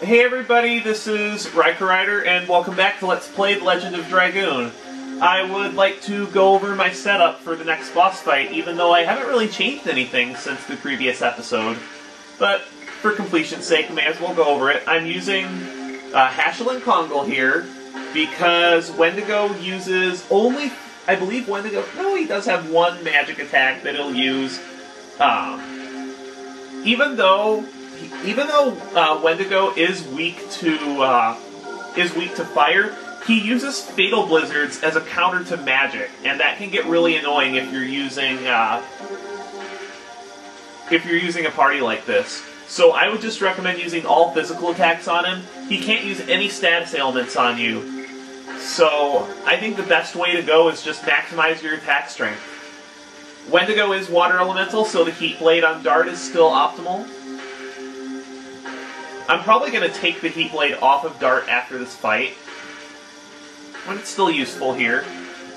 Hey everybody, this is Riker Rider, and welcome back to Let's Play The Legend of Dragoon. I would like to go over my setup for the next boss fight, even though I haven't really changed anything since the previous episode. But for completion's sake, I may as well go over it. I'm using Hashel and Kongal here, because Wendigo uses only, I believe Wendigo, no, he does have one magic attack that he'll use. Even though Wendigo is weak to fire, he uses Fatal Blizzards as a counter to magic, and that can get really annoying if you're using a party like this. So I would just recommend using all physical attacks on him. He can't use any status ailments on you. So I think the best way to go is just maximize your attack strength. Wendigo is water elemental, so the Heat Blade on Dart is still optimal. I'm probably going to take the Heat Blade off of Dart after this fight, but it's still useful here.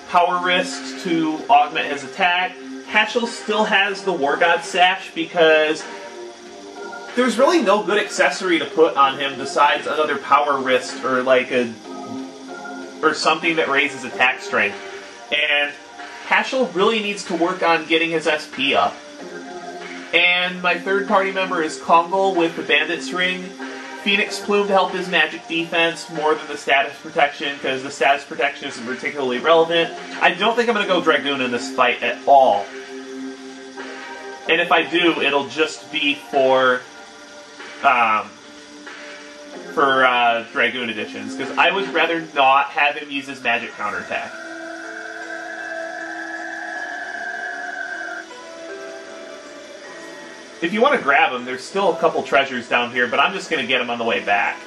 Power Wrist to augment his attack. Hashel still has the War God Sash because there's really no good accessory to put on him besides another Power Wrist or something that raises attack strength. And Hashel really needs to work on getting his SP up. And my third party member is Kongal with the Bandit's Ring. Phoenix Plume to help his magic defense more than the status protection, because the status protection isn't particularly relevant. I don't think I'm going to go Dragoon in this fight at all. And if I do, it'll just be for Dragoon editions, because I would rather not have him use his magic counterattack. If you want to grab him, there's still a couple treasures down here, but I'm just going to get him on the way back.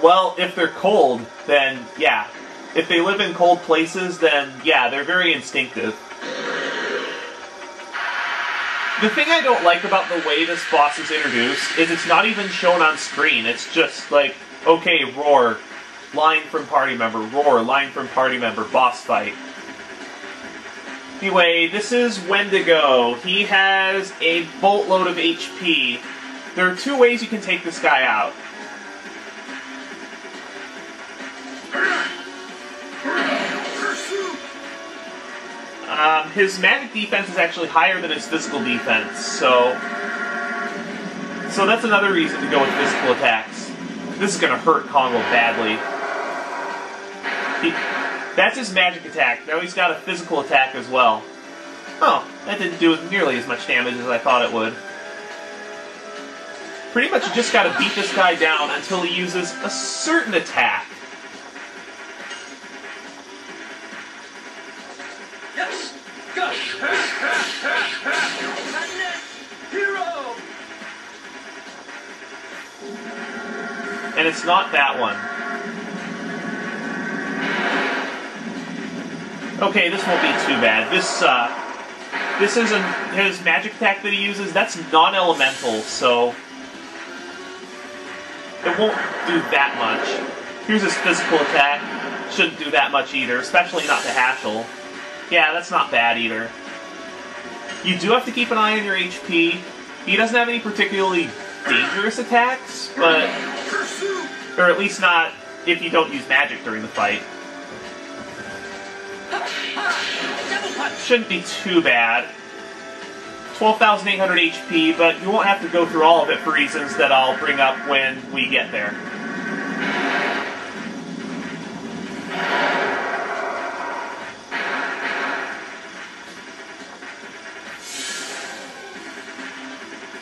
Well, if they're cold, then yeah. If they live in cold places, then yeah, they're very instinctive. The thing I don't like about the way this boss is introduced is it's not even shown on screen. It's just like, okay, roar, line from party member, roar, line from party member, boss fight. Anyway, this is Wendigo. He has a boatload of HP. There are two ways you can take this guy out. His magic defense is actually higher than his physical defense, so that's another reason to go with physical attacks. This is going to hurt Kongal badly. That's his magic attack. Now he's got a physical attack as well. Oh, that didn't do nearly as much damage as I thought it would. Pretty much you just got to beat this guy down until he uses a certain attack. And it's not that one. Okay, this won't be too bad. This isn't his magic attack that he uses. That's non-elemental, so it won't do that much. Here's his physical attack. Shouldn't do that much either, especially not to Hashel. Yeah, that's not bad either. You do have to keep an eye on your HP. He doesn't have any particularly dangerous attacks, but... or at least not if you don't use magic during the fight. Shouldn't be too bad. 12,800 HP, but you won't have to go through all of it for reasons that I'll bring up when we get there.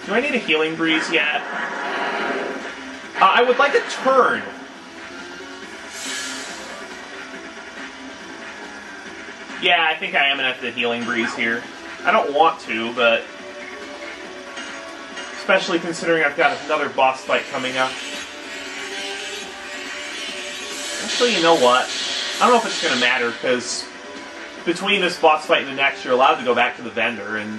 Do I need a healing breeze yet? I would like a turn. Yeah, I think I am going to have the healing breeze here. I don't want to, but... especially considering I've got another boss fight coming up. Actually, you know what? I don't know if it's going to matter, because between this boss fight and the next, you're allowed to go back to the vendor, and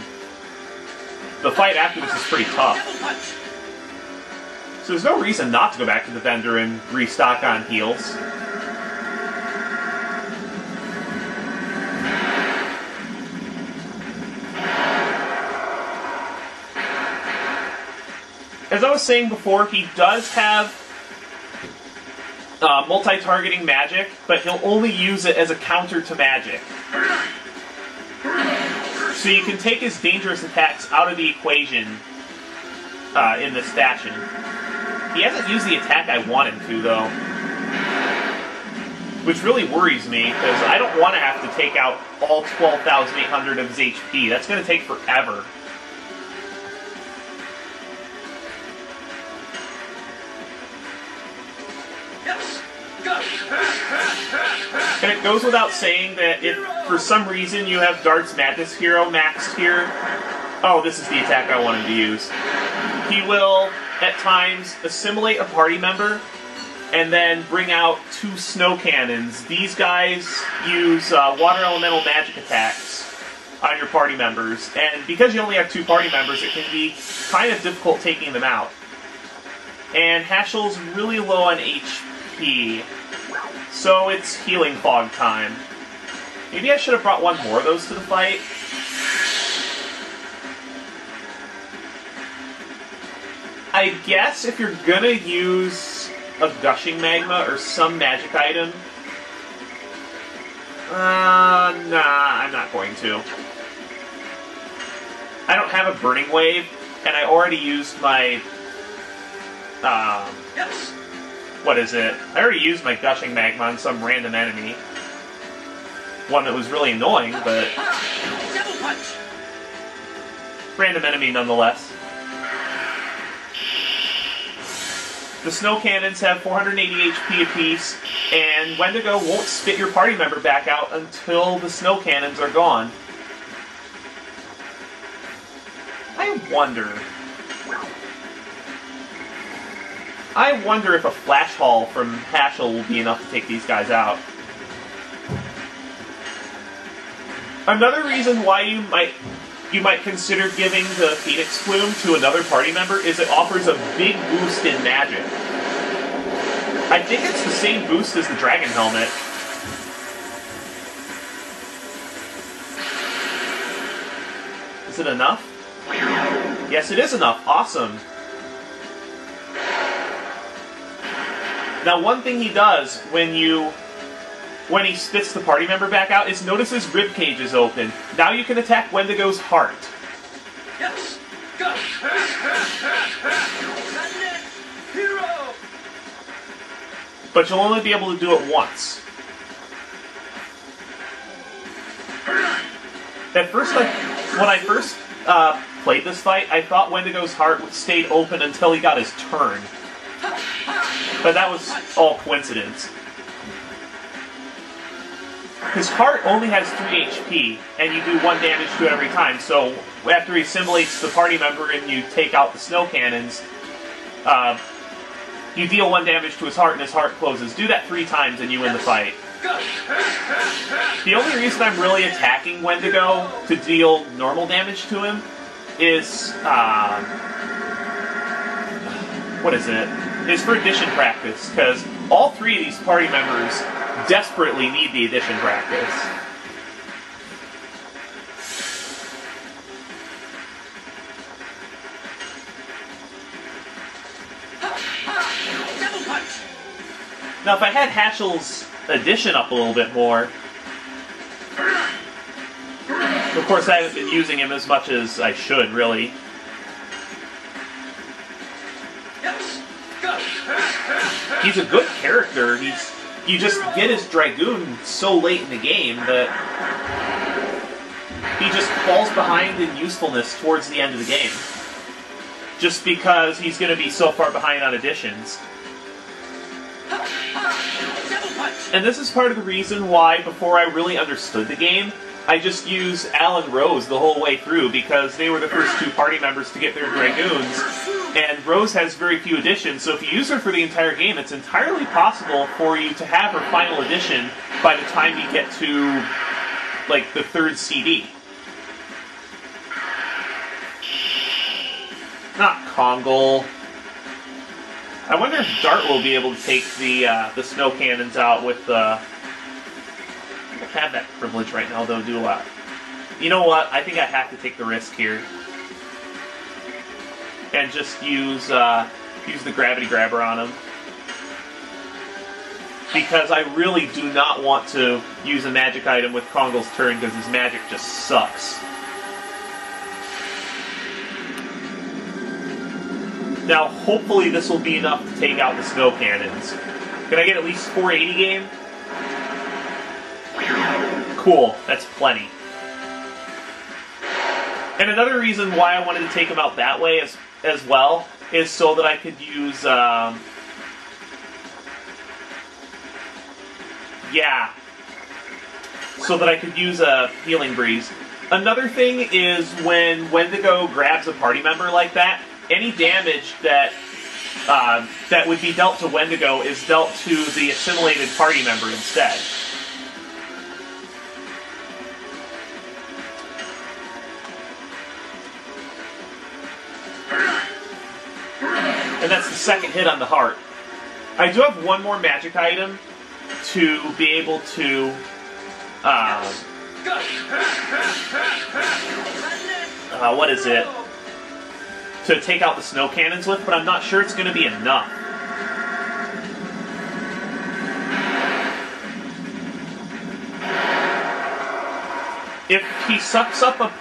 the fight after this is pretty tough. So there's no reason not to go back to the vendor and restock on heals. As I was saying before, he does have multi-targeting magic, but he'll only use it as a counter to magic. So you can take his dangerous attacks out of the equation in this fashion. He hasn't used the attack I want him to, though. Which really worries me, because I don't want to have to take out all 12,800 of his HP. That's going to take forever. And it goes without saying that if for some reason you have Dart's Madness Hero maxed here... Oh, this is the attack I want him to use. He will, at times, assimilate a party member and then bring out 2 snow cannons. These guys use water elemental magic attacks on your party members, and because you only have 2 party members, it can be kind of difficult taking them out. And Hashel's really low on HP, so it's Healing Fog time. Maybe I should have brought one more of those to the fight. I guess if you're gonna use a Gushing Magma or some magic item... nah, I'm not going to. I don't have a Burning Wave, and I already used my... what is it? I already used my Gushing Magma on some random enemy. One that was really annoying, but... random enemy nonetheless. The snow cannons have 480 HP apiece, and Wendigo won't spit your party member back out until the snow cannons are gone. I wonder if a Flash Haul from Hashel will be enough to take these guys out. Another reason why you might consider giving the Phoenix Plume to another party member is it offers a big boost in magic. I think it's the same boost as the Dragon Helmet. Is it enough? Yes, it is enough. Awesome. Now, one thing he does when he spits the party member back out is notice his ribcage is open. Now you can attack Wendigo's heart. Yes. Go. Hero. But you'll only be able to do it once. At first, when I first played this fight, I thought Wendigo's heart stayed open until he got his turn. But that was all coincidence. His heart only has 3 HP, and you do 1 damage to it every time, so after he assimilates the party member and you take out the snow cannons, you deal 1 damage to his heart and his heart closes. Do that 3 times and you win the fight. The only reason I'm really attacking Wendigo to deal normal damage to him is, is for addition practice, because all 3 of these party members desperately need the addition practice. Now, if I had Hashel's addition up a little bit more, of course I haven't been using him as much as I should, really. He's a good character. You just get his Dragoon so late in the game that he just falls behind in usefulness towards the end of the game. Just because he's going to be so far behind on additions. And this is part of the reason why, before I really understood the game, I just used Al and Rose the whole way through, because they were the first 2 party members to get their Dragoons, and Rose has very few additions, so if you use her for the entire game, it's entirely possible for you to have her final addition by the time you get to, like, the 3rd CD. Not Kongol. I wonder if Dart will be able to take the snow cannons out with I don't have that privilege right now, though, do I? You know what? I think I have to take the risk here. and just use the gravity grabber on him. Because I really do not want to use a magic item with Kongol's turn because his magic just sucks. Now, hopefully this will be enough to take out the snow cannons. Can I get at least 480 game? Cool, that's plenty. And another reason why I wanted to take him out that way as well is so that I could use, so that I could use a Healing Breeze. Another thing is when Wendigo grabs a party member like that, any damage that that would be dealt to Wendigo is dealt to the assimilated party member instead. And that's the second hit on the heart. I do have one more magic item to be able to what is it? To take out the snow cannons with, but I'm not sure it's going to be enough. If he sucks up a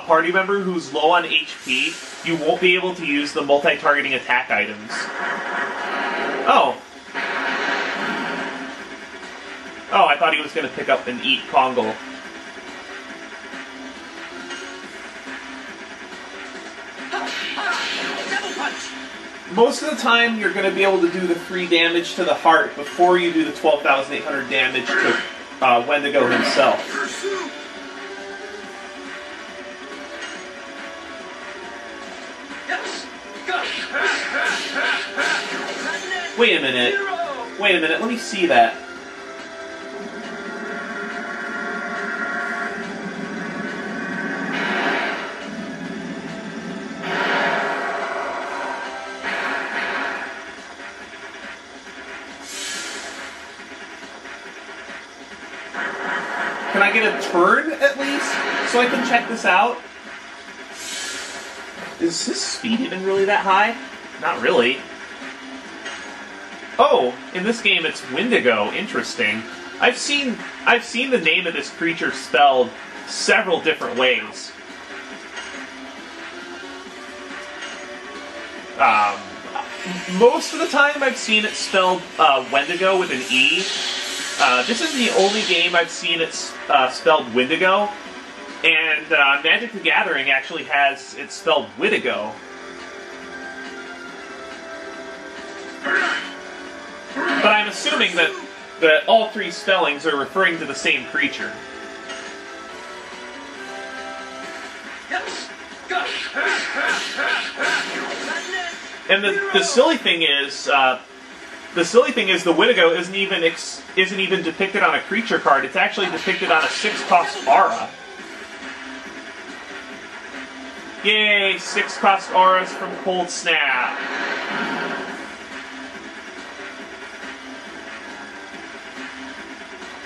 party member who's low on HP, you won't be able to use the multi-targeting attack items. Oh. Oh, I thought he was going to pick up and eat Kongol. Most of the time, you're going to be able to do the 3 damage to the heart before you do the 12,800 damage to Wendigo himself. Wait a minute. Wait a minute, let me see that. Can I get a turn, at least, so I can check this out? Is his speed even really that high? Not really. Oh, in this game it's Wendigo. Interesting. I've seen the name of this creature spelled several different ways. Most of the time I've seen it spelled Wendigo with an E. This is the only game I've seen it spelled Wendigo, and Magic the Gathering actually has it spelled Wittigo. But I'm assuming that all 3 spellings are referring to the same creature. And the silly thing is, the Wittigo isn't even depicted on a creature card. It's actually depicted on a 6-cost aura. Yay! 6-cost auras from Cold Snap.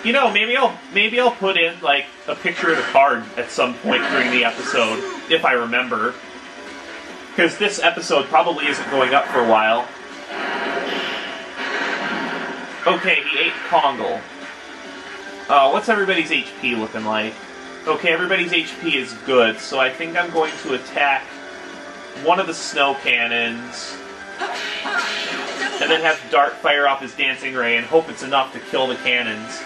You know, maybe I'll put in like a picture of the card at some point during the episode, if I remember. Because this episode probably isn't going up for a while. Okay, he ate Kongol. What's everybody's HP looking like? Okay, everybody's HP is good, so I think I'm going to attack one of the snow cannons, and then have Dart fire off his Dancing Ray and hope it's enough to kill the cannons.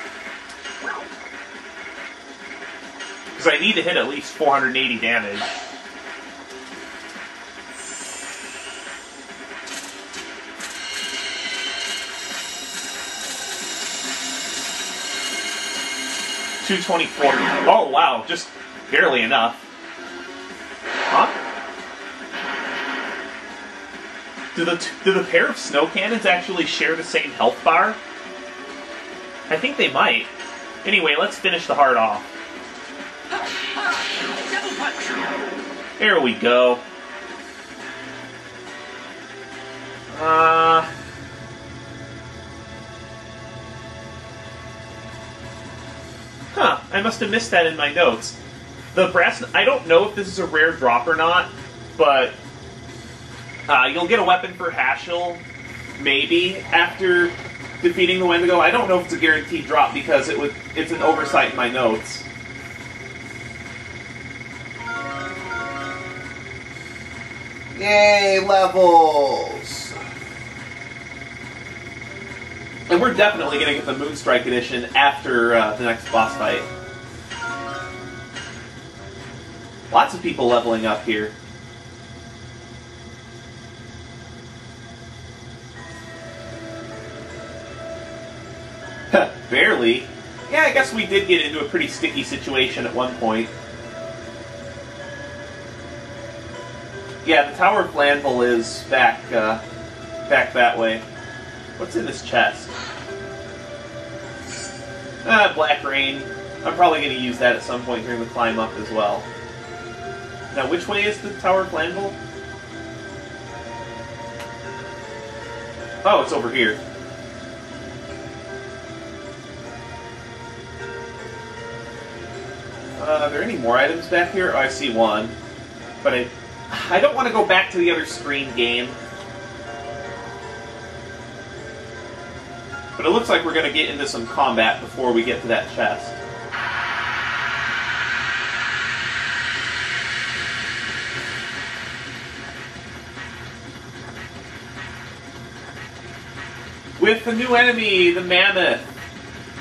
Because I need to hit at least 480 damage. $224. Oh wow, just barely enough. Huh? Do the pair of snow cannons actually share the same health bar? I think they might. Anyway, let's finish the heart off. There we go. Huh, I must have missed that in my notes. The brass... I don't know if this is a rare drop or not, but You'll get a weapon for Hashel, maybe, after defeating the Wendigo. I don't know if it's a guaranteed drop because it's an oversight in my notes. Yay, levels! And we're definitely going to get the Moonstrike edition after the next boss fight. Lots of people leveling up here. Barely. Yeah, I guess we did get into a pretty sticky situation at one point. Yeah, the Tower of Flanvel is back that way. What's in this chest? Black Rain. I'm probably going to use that at some point during the climb up as well. Now, which way is the Tower of Flanvel? Oh, it's over here. Are there any more items back here? Oh, I see one. But I don't want to go back to the other screen game. But it looks like we're going to get into some combat before we get to that chest. With the new enemy, the Mammoth.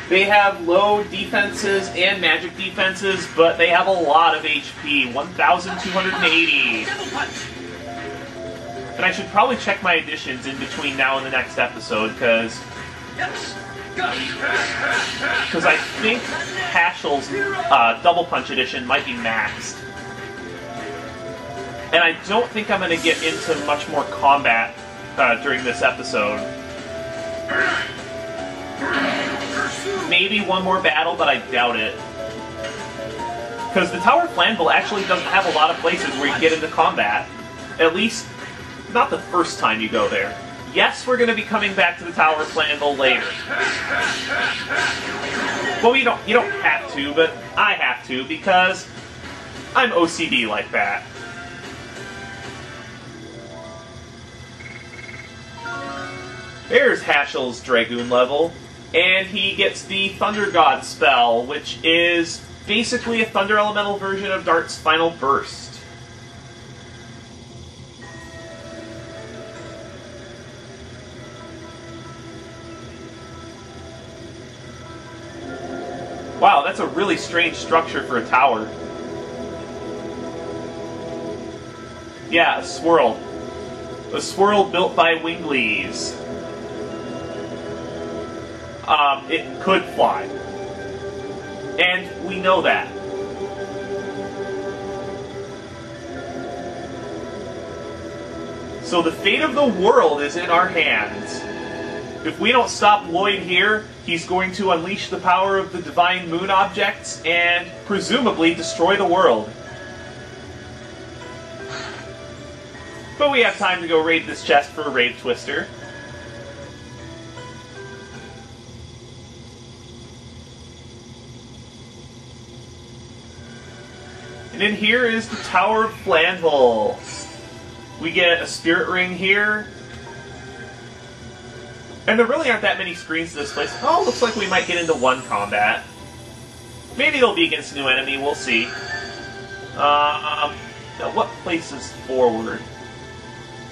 They have low defenses and magic defenses, but they have a lot of HP, 1,280. And I should probably check my additions in between now and the next episode, because I think Hashel's Double Punch edition might be maxed. And I don't think I'm going to get into much more combat during this episode. Maybe one more battle, but I doubt it. Because the Tower of Flanvel actually doesn't have a lot of places where you get into combat. At least, not the first time you go there. Yes, we're going to be coming back to the Tower of Flanvel later. Well, you don't have to, but I have to, because I'm OCD like that. There's Hashel's Dragoon level. And he gets the Thunder God spell, which is basically a Thunder Elemental version of Dart's Final Burst. Wow, that's a really strange structure for a tower. Yeah, a swirl. A swirl built by Winglies. It could fly. And we know that. So the fate of the world is in our hands. If we don't stop Lloyd here, he's going to unleash the power of the divine moon objects and presumably destroy the world. But we have time to go raid this chest for a Rave Twister. And in here is the Tower of Flanvel. We get a Spirit Ring here. And there really aren't that many screens to this place. Oh, looks like we might get into one combat. Maybe it'll be against a new enemy, we'll see. Now what places forward?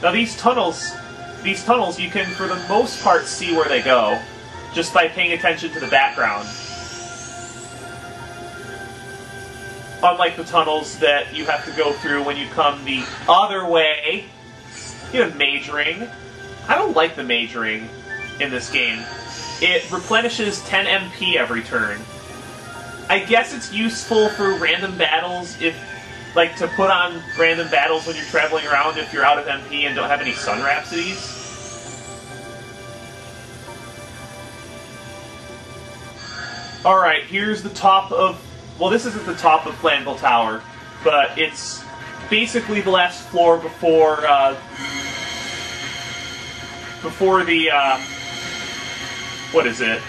Now these tunnels, you can, for the most part, see where they go, just by paying attention to the background. Unlike the tunnels that you have to go through when you come the other way. You have Mage Ring. I don't like the Mage Ring in this game. It replenishes 10 MP every turn. I guess it's useful for random battles, like to put on random battles when you're traveling around if you're out of MP and don't have any Sun Rhapsodies. Alright, here's the top of... Well, this isn't the top of Flanvel Tower, but it's basically the last floor before the, what is it?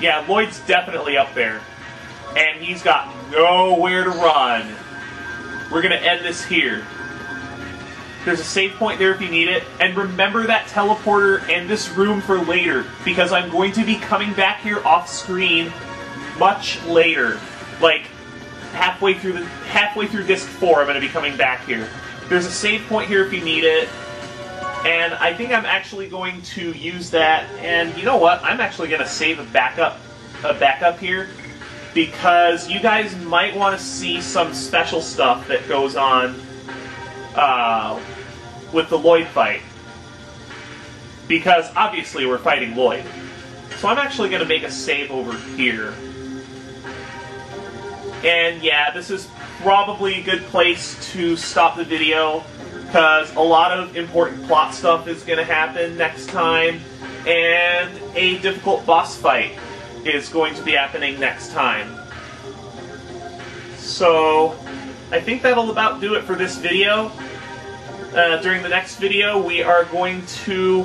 Yeah, Lloyd's definitely up there. And he's got nowhere to run. we're going to end this here. There's a save point there if you need it. And remember that teleporter and this room for later, because I'm going to be coming back here off screen much later. Like, halfway through Disc 4, I'm going to be coming back here. There's a save point here if you need it. And I think I'm actually going to use that. And you know what? I'm actually going to save a backup here, because you guys might want to see some special stuff that goes on with the Lloyd fight. Because obviously we're fighting Lloyd. So I'm actually going to make a save over here. And yeah, this is probably a good place to stop the video, because a lot of important plot stuff is going to happen next time, and a difficult boss fight is going to be happening next time. So, I think that'll about do it for this video. During the next video, we are going to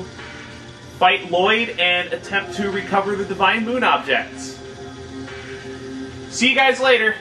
fight Lloyd and attempt to recover the Divine Moon objects. See you guys later!